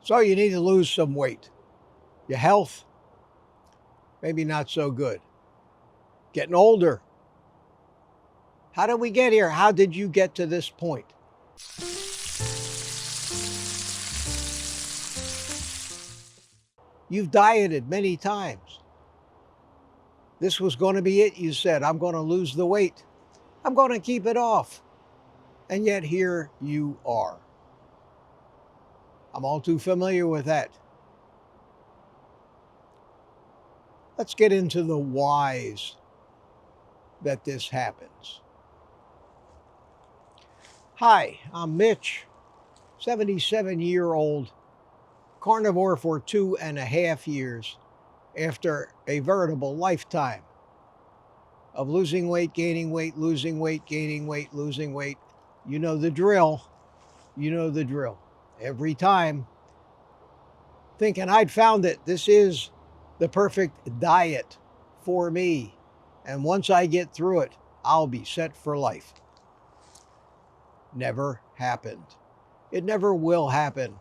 So you need to lose some weight. Your health, maybe not so good. Getting older. How did we get here? How did you get to this point? You've dieted many times. This was going to be it, you said. I'm going to lose the weight. I'm going to keep it off. And yet here you are. I'm all too familiar with that. Let's get into the whys that this happens. Hi, I'm Mitch, 77-year-old carnivore for 2.5 years after a veritable lifetime of losing weight, gaining weight, losing weight, gaining weight, losing weight. You know the drill. You know the drill. Every time thinking I'd found it. This is the perfect diet for me. And once I get through it, I'll be set for life. Never happened. It never will happen.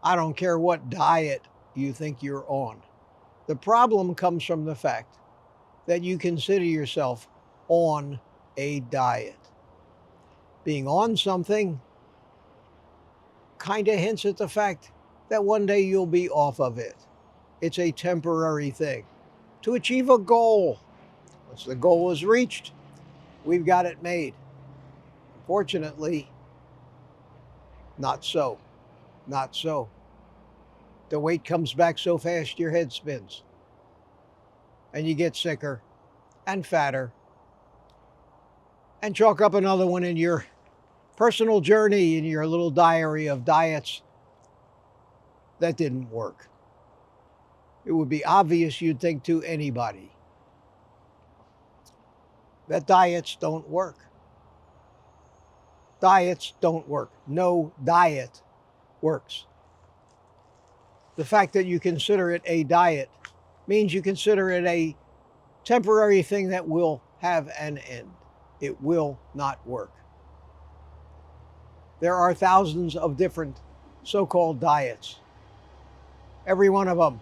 I don't care what diet you think you're on. The problem comes from the fact that you consider yourself on a diet. Being on something kind of hints at the fact that one day you'll be off of it. It's a temporary thing to achieve a goal. Once the goal is reached, we've got it made. Unfortunately, not so. Not so. The weight comes back so fast your head spins. And you get sicker and fatter. And chalk up another one in your personal journey, in your little diary of diets that didn't work. It would be obvious, you'd think, to anybody that diets don't work. Diets don't work. No diet works. The fact that you consider it a diet means you consider it a temporary thing that will have an end. It will not work. There are thousands of different so-called diets. Every one of them,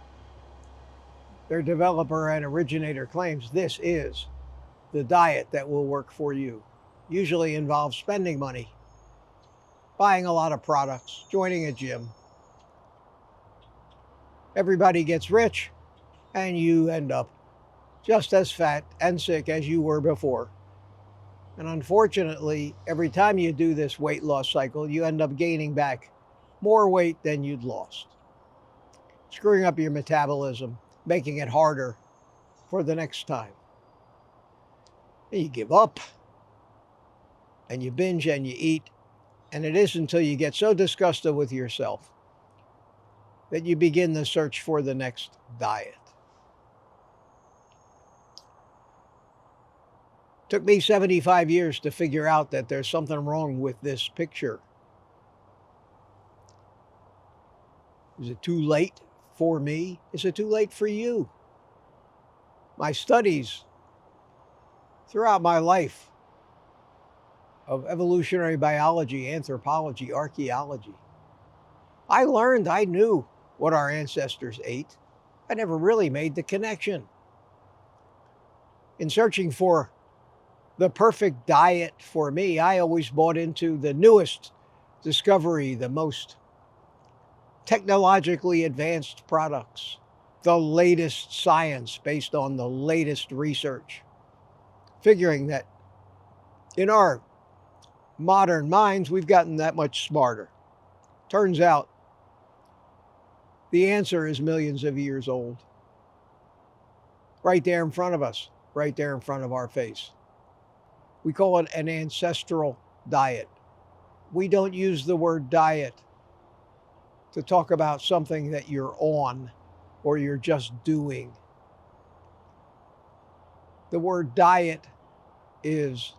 their developer and originator claims this is the diet that will work for you. Usually involves spending money, buying a lot of products, joining a gym. Everybody gets rich, and you end up just as fat and sick as you were before. And unfortunately, every time you do this weight loss cycle, you end up gaining back more weight than you'd lost, screwing up your metabolism, making it harder for the next time. And you give up, and you binge and you eat, and it isn't until you get so disgusted with yourself that you begin the search for the next diet. Took me 75 years to figure out that there's something wrong with this picture. Is it too late for me? Is it too late for you? My studies throughout my life of evolutionary biology, anthropology, archaeology, I learned, I knew what our ancestors ate. I never really made the connection. In searching for the perfect diet for me, I always bought into the newest discovery, the most technologically advanced products, the latest science based on the latest research, figuring that in our modern minds, we've gotten that much smarter. Turns out the answer is millions of years old. Right there in front of us, right there in front of our face. We call it an ancestral diet. We don't use the word diet to talk about something that you're on or you're just doing. The word diet is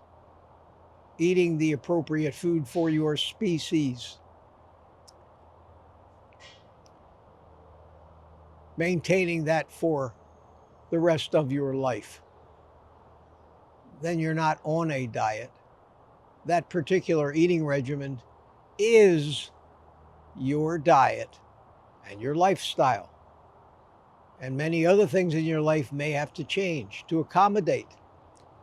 eating the appropriate food for your species. Maintaining that for the rest of your life. Then you're not on a diet. That particular eating regimen is your diet and your lifestyle. And many other things in your life may have to change to accommodate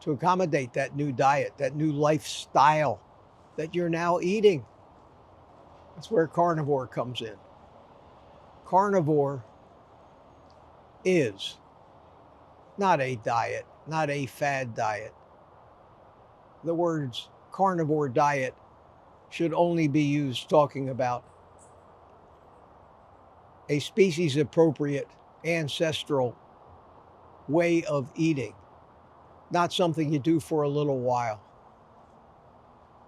that new diet, that new lifestyle that you're now eating. That's where carnivore comes in. Carnivore is not a diet, not a fad diet. The words carnivore diet should only be used talking about a species appropriate, ancestral way of eating, not something you do for a little while.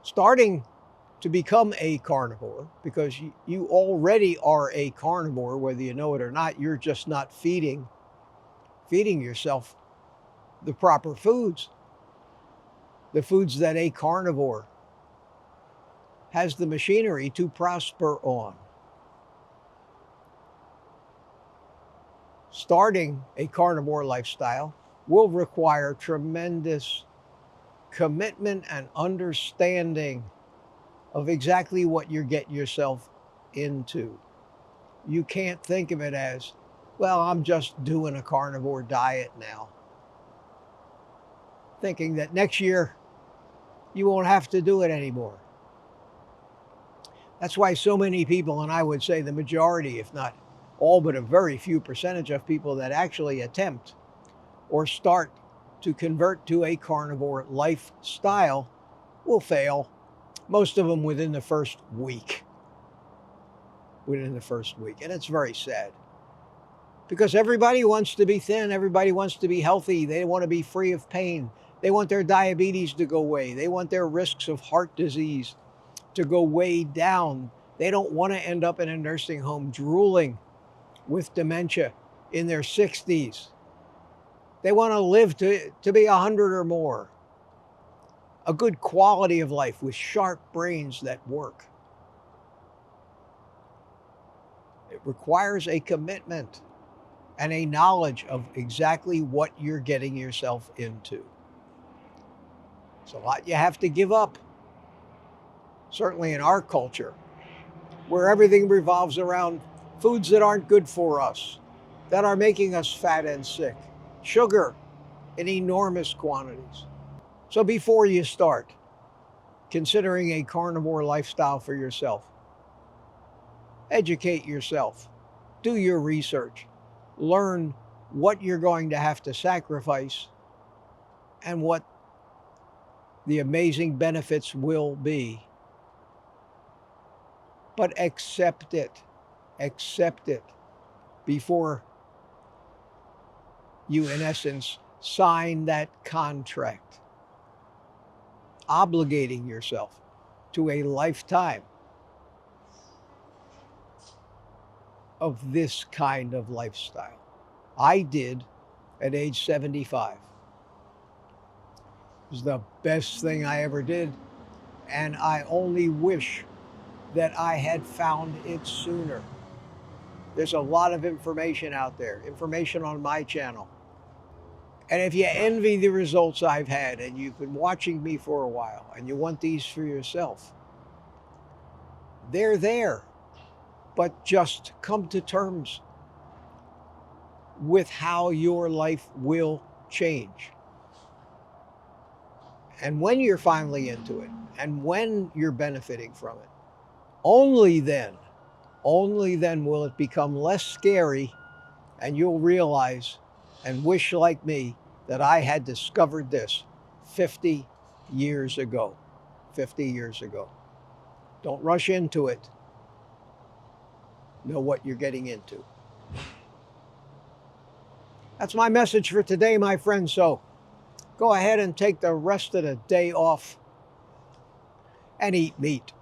Starting to become a carnivore, because you already are a carnivore, whether you know it or not, you're just not feeding yourself the proper foods, the foods that a carnivore has the machinery to prosper on. Starting a carnivore lifestyle will require tremendous commitment and understanding of exactly what you're getting yourself into. You can't think of it as, well, I'm just doing a carnivore diet now, thinking that next year you won't have to do it anymore. That's why so many people, and I would say the majority, if not all but a very few percentage of people that actually attempt or start to convert to a carnivore lifestyle will fail, most of them within the first week. And it's very sad, because everybody wants to be thin, everybody wants to be healthy, they want to be free of pain, they want their diabetes to go away, they want their risks of heart disease to go way down. They don't want to end up in a nursing home drooling with dementia in their 60s. They want to live to be 100 or more. A good quality of life with sharp brains that work. It requires a commitment and a knowledge of exactly what you're getting yourself into. It's a lot you have to give up. Certainly in our culture, where everything revolves around foods that aren't good for us, that are making us fat and sick, sugar in enormous quantities. So before you start considering a carnivore lifestyle for yourself, educate yourself, do your research, learn what you're going to have to sacrifice and what the amazing benefits will be. But accept it before you, in essence, sign that contract, obligating yourself to a lifetime of this kind of lifestyle. I did at age 75. It was the best thing I ever did, and I only wish that I had found it sooner. There's a lot of information out there, information on my channel. And if you envy the results I've had and you've been watching me for a while and you want these for yourself, they're there. But just come to terms with how your life will change. And when you're finally into it, and when you're benefiting from it, only then will it become less scary, and you'll realize and wish, like me, that I had discovered this 50 years ago. 50 years ago. Don't rush into it. Know what you're getting into. That's my message for today, my friends. So go ahead and take the rest of the day off and eat meat.